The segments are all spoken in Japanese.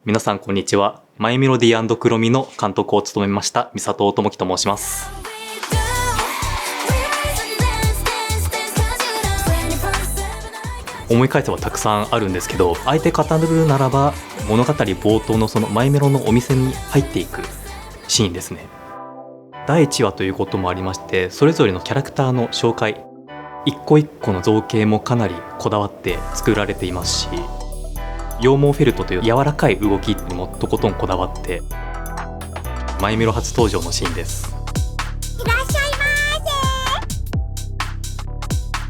皆さんこんにちは。マイメロディー&クロミの監督を務めました三里智樹と申します。思い返せばたくさんあるんですけど、あえて語るならば物語冒頭のそのマイメロのお店に入っていくシーンですね。第1話ということもありまして、それぞれのキャラクターの紹介、一個一個の造形もかなりこだわって作られていますし、羊毛フェルトという柔らかい動きにもとことんこだわって、マイメロ初登場のシーンです。いらっしゃいま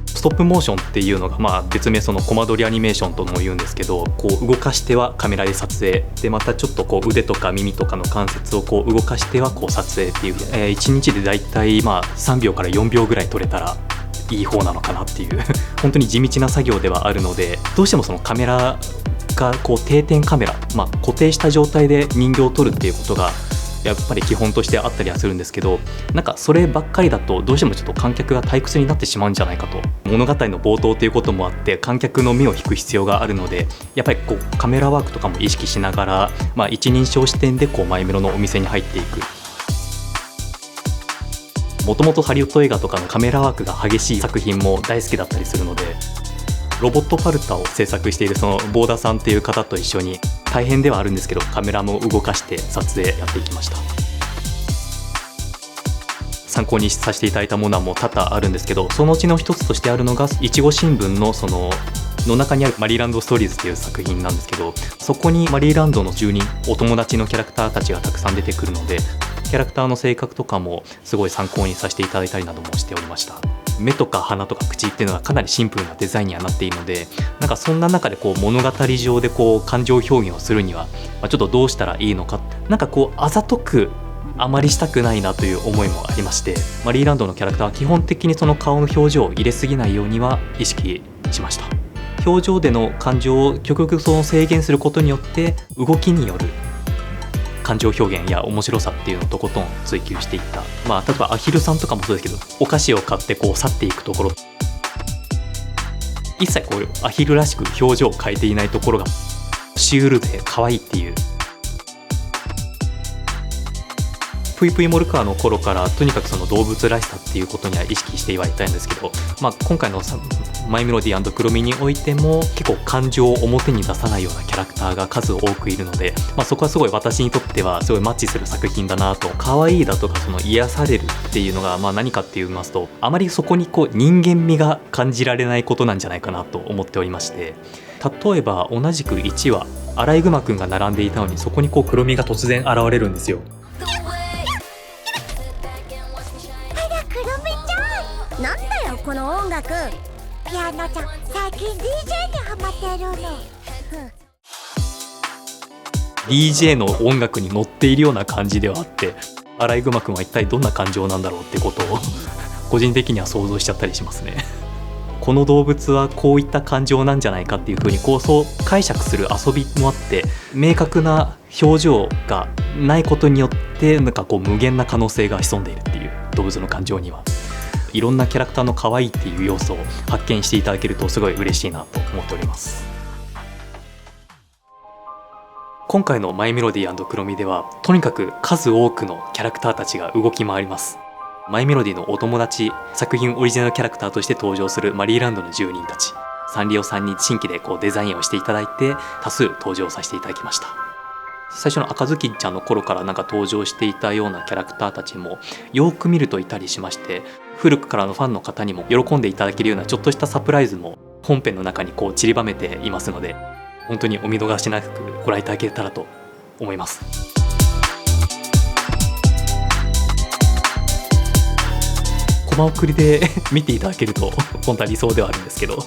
ストップモーションっていうのが、別名そのコマ撮りアニメーションとも言うんですけど、こう動かしてはカメラで撮影で、またちょっとこう腕とか耳とかの関節をこう動かしてはこう撮影っていう、1日でだいたい3秒から4秒ぐらい撮れたらいい方なのかなっていう本当に地道な作業ではあるので、どうしてもそのカメラがこう定点カメラ、固定した状態で人形を撮るっていうことがやっぱり基本としてあったりはするんですけど、そればっかりだとどうしてもちょっと観客が退屈になってしまうんじゃないかと。物語の冒頭ということもあって観客の目を引く必要があるので、やっぱりこうカメラワークとかも意識しながら、一人称視点でこうマイメロのお店に入っていく。もともとハリウッド映画とかのカメラワークが激しい作品も大好きだったりするので、ロボットパルタを制作しているそのボーダさんっていう方と一緒に、大変ではあるんですけどカメラも動かして撮影やっていきました。参考にさせていただいたものはもう多々あるんですけど、そのうちの一つとしてあるのがいちご新聞のその中にあるマリーランドストーリーズっていう作品なんですけど、そこにマリーランドの住人、お友達のキャラクターたちがたくさん出てくるので、キャラクターの性格とかもすごい参考にさせていただいたりなどもしておりました。目とか鼻とか口っていうのはかなりシンプルなデザインにはなっているので、そんな中でこう物語上でこう感情表現をするには、ちょっとどうしたらいいのか、あざとくあまりしたくないなという思いもありまして、マリーランドのキャラクターは基本的にその顔の表情を入れすぎないようには意識しました。表情での感情を極力その制限することによって、動きによる感情表現や面白さっていうのをとことん追求していった。例えばアヒルさんとかもそうですけど、お菓子を買ってこう去っていくところ、一切こうアヒルらしく表情を変えていないところがシュールで可愛いっていう。ぷいぷいモルカーの頃からとにかくその動物らしさっていうことには意識してはいたんですけど、今回のマイメロディー&クロミにおいても結構感情を表に出さないようなキャラクターが数多くいるので、そこはすごい私にとってはすごいマッチする作品だなと。可愛いだとかその癒されるっていうのが何かって言いますと、あまりそこにこう人間味が感じられないことなんじゃないかなと思っておりまして、例えば同じく1話アライグマくんが並んでいたのに、そこにこうクロミが突然現れるんですよ。なんだよこの音楽。ピアノちゃん最近 DJ にハマってるの。DJ の音楽に乗っているような感じではあって、アライグマくんは一体どんな感情なんだろうってことを個人的には想像しちゃったりしますね。この動物はこういった感情なんじゃないかっていう風にそう解釈する遊びもあって、明確な表情がないことによって無限な可能性が潜んでいるっていう、動物の感情にはいろんなキャラクターの可愛いっていう要素を発見していただけるとすごい嬉しいなと思っております。今回のマイメロディー&クロミではとにかく数多くのキャラクターたちが動き回ります。マイメロディのお友達、作品オリジナルキャラクターとして登場するマリーランドの住人たち、サンリオさんに新規でデザインをしていただいて多数登場させていただきました。最初の赤ずきんちゃんの頃から登場していたようなキャラクターたちもよく見るといたりしまして、古くからのファンの方にも喜んでいただけるようなちょっとしたサプライズも本編の中に散りばめていますので、本当にお見逃しなくご覧いただけたらと思います。コマ送りで見ていただけると本当は理想ではあるんですけど、